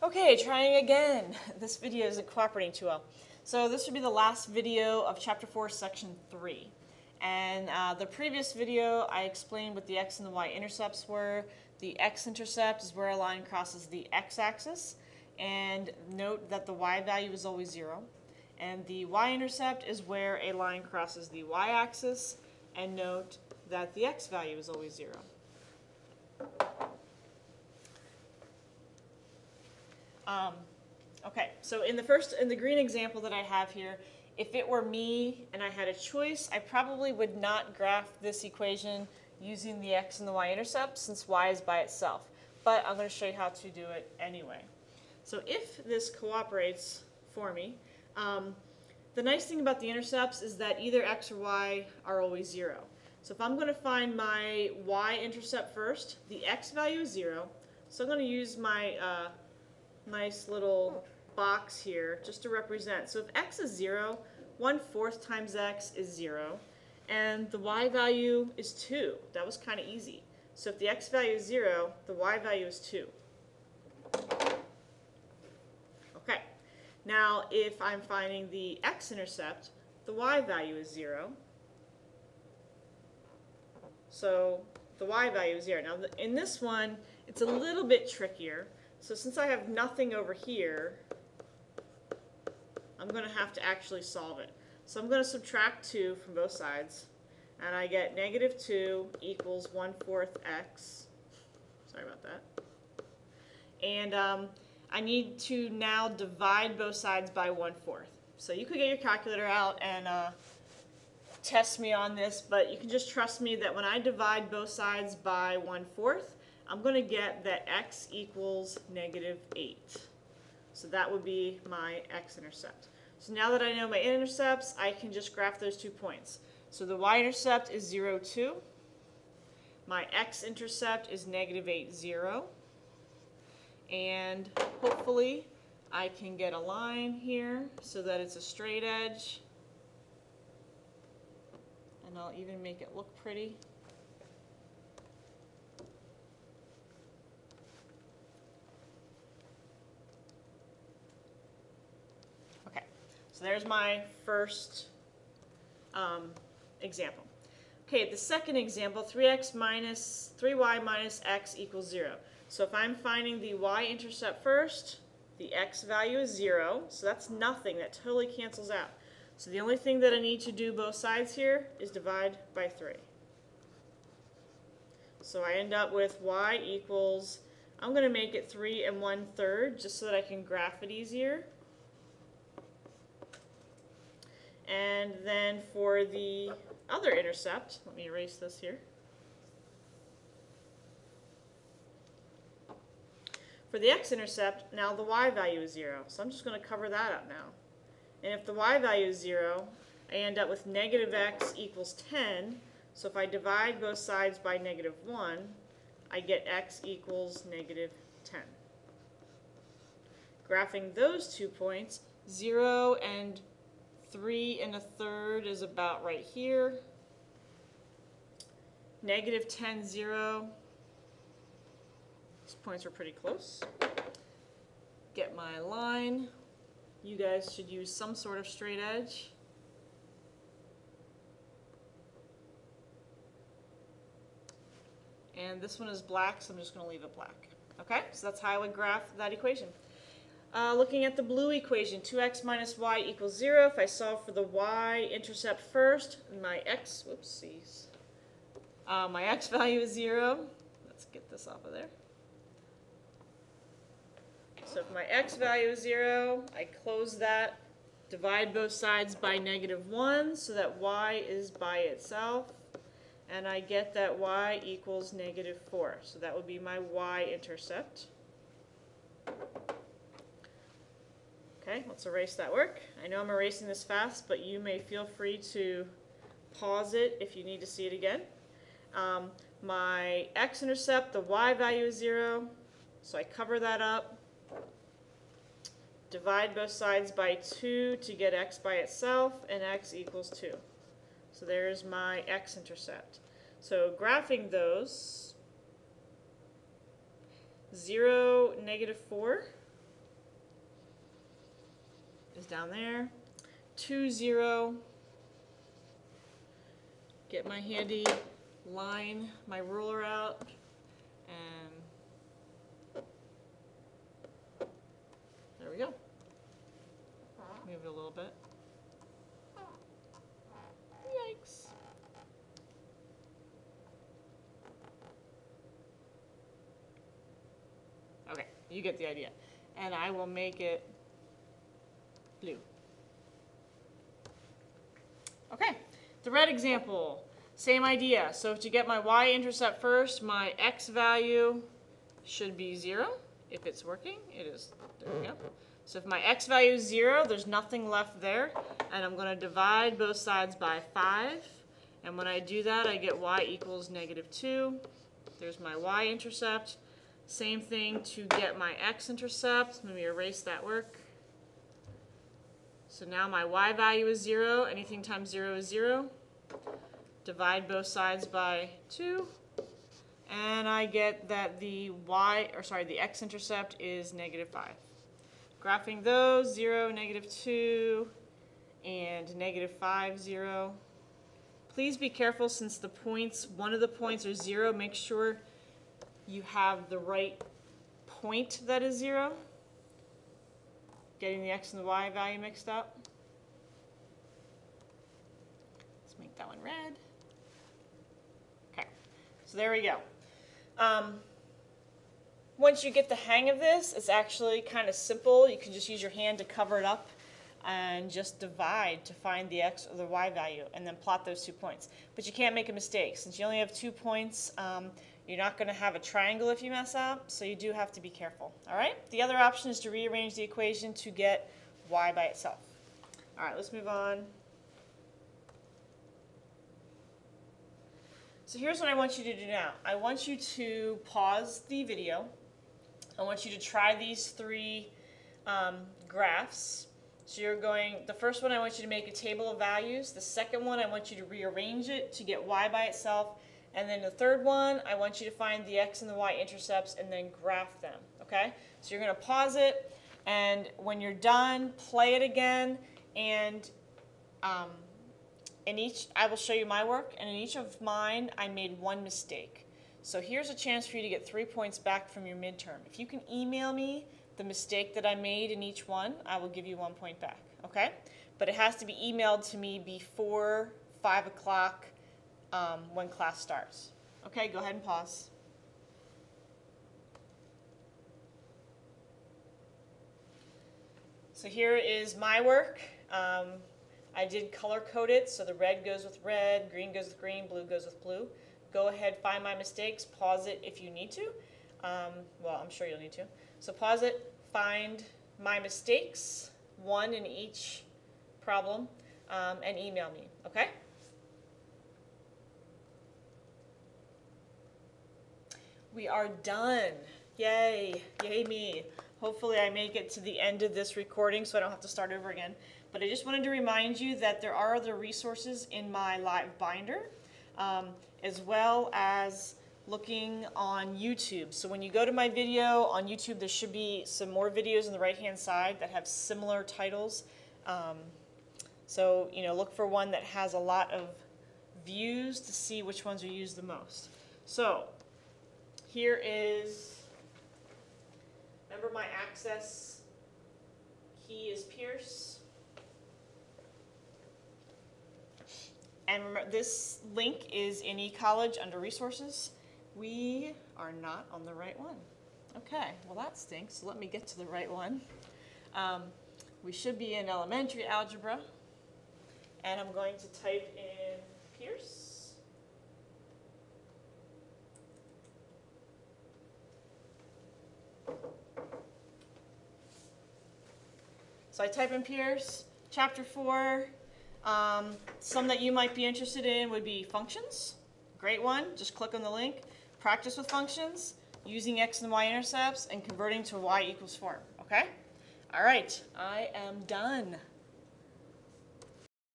Okay, trying again. This video isn't cooperating too well. So this would be the last video of Chapter 4, Section 3. And the previous video, I explained what the x and the y intercepts were. The x intercept is where a line crosses the x-axis. And note that the y value is always 0. And the y-intercept is where a line crosses the y-axis. And note that the x value is always 0. Okay, so in the green example that I have here, if it were me and I had a choice, I probably would not graph this equation using the x and the y-intercept since y is by itself. But I'm going to show you how to do it anyway. So if this cooperates for me, the nice thing about the intercepts is that either x or y are always 0. So if I'm going to find my y-intercept first, the x value is 0. So I'm going to use my nice little box here just to represent. So if x is 0, 1/4 times x is 0, and the y value is 2. That was kind of easy. So if the x value is 0, the y value is 2. Okay, now if I'm finding the x-intercept, the y value is 0. So the y value is 0. Now in this one, it's a little bit trickier. So since I have nothing over here, I'm going to have to actually solve it. So I'm going to subtract 2 from both sides, and I get -2 equals 1/4 x. Sorry about that. And I need to now divide both sides by 1/4. So you could get your calculator out and test me on this, but you can just trust me that when I divide both sides by 1/4, I'm going to get that x equals -8. So that would be my x-intercept. So now that I know my intercepts, I can just graph those 2 points. So the y-intercept is 0, 2. My x-intercept is -8, 0. And hopefully I can get a line here so that it's a straight edge. And I'll even make it look pretty. So there's my first example. Okay, the second example, 3y minus x equals 0. So if I'm finding the y-intercept first, the x value is 0, so that's nothing. That totally cancels out. So the only thing that I need to do both sides here is divide by 3. So I end up with y equals, I'm going to make it 3 1/3 just so that I can graph it easier. And then for the other intercept, let me erase this here. For the x-intercept, now the y value is 0. So I'm just going to cover that up now. And if the y value is 0, I end up with -x equals 10. So if I divide both sides by -1, I get x equals -10. Graphing those 2 points, 0 and 3 1/3 is about right here. -10, 0. These points are pretty close. Get my line. You guys should use some sort of straight edge. And this one is black, so I'm just going to leave it black. Okay, so that's how I would graph that equation. Looking at the blue equation, 2x minus y equals 0. If I solve for the y-intercept first, my x, whoopsies, my x value is 0. Let's get this off of there. So if my x value is 0, I close that, divide both sides by -1 so that y is by itself, and I get that y equals -4. So that would be my y-intercept. Okay, let's erase that work. I know I'm erasing this fast, but you may feel free to pause it if you need to see it again. My x-intercept, the y value is 0, so I cover that up. Divide both sides by 2 to get x by itself, and x equals 2. So there's my x-intercept. So graphing those, 0, -4. down there. 2, 0. Get my handy line, my ruler out, and there we go. Move it a little bit. Yikes. Okay, you get the idea. And I will make it blue. Okay, the red example, same idea. So to get my y-intercept first, my x value should be 0. If it's working, it is. There we go. So if my x value is 0, there's nothing left there. And I'm going to divide both sides by 5. And when I do that, I get y equals -2. There's my y-intercept. Same thing to get my x-intercept. Let me erase that work. So now my y value is 0. Anything times 0 is 0. Divide both sides by 2. And I get that the x-intercept is -5. Graphing those, 0, -2, and -5, 0. Please be careful since the points, one of the points are 0. Make sure you have the right point that is 0. Getting the x and the y value mixed up. Let's make that one red. Okay, so there we go. Once you get the hang of this, it's actually kind of simple. You can just use your hand to cover it up and just divide to find the x or the y value and then plot those 2 points. But you can't make a mistake. Since you only have 2 points, you're not going to have a triangle if you mess up, so you do have to be careful. All right? The other option is to rearrange the equation to get y by itself. All right, let's move on. So here's what I want you to do now. I want you to pause the video. I want you to try these 3 graphs. So you're going, the first one I want you to make a table of values. The second one I want you to rearrange it to get y by itself. And then the third one, I want you to find the x and the y intercepts and then graph them, okay? So you're going to pause it, and when you're done, play it again, and in each, I will show you my work, and in each of mine, I made 1 mistake. So here's a chance for you to get 3 points back from your midterm. If you can email me the mistake that I made in each one, I will give you 1 point back, okay? But it has to be emailed to me before 5 o'clock when class starts. Okay, go ahead and pause. So here is my work. I did color code it, so the red goes with red, green goes with green, blue goes with blue. Go ahead, find my mistakes, pause it if you need to. Well, I'm sure you'll need to. So pause it, find my mistakes, 1 in each problem, and email me, okay? We are done. Yay, yay me. Hopefully I make it to the end of this recording so I don't have to start over again. But I just wanted to remind you that there are other resources in my live binder, as well as looking on YouTube. So when you go to my video on YouTube, there should be some more videos on the right-hand side that have similar titles. So, you know, look for one that has a lot of views to see which ones are used the most. So, here is, remember my access key is Pierce. And remember, this link is in eCollege under resources. We are not on the right one. Okay, well that stinks. So let me get to the right one. We should be in elementary algebra. And I'm going to type in Pierce. So I type in Pierce, chapter 4. Some that you might be interested in would be functions. Great one. Just click on the link. Practice with functions, using x and y intercepts, and converting to y equals form. Okay? All right. I am done.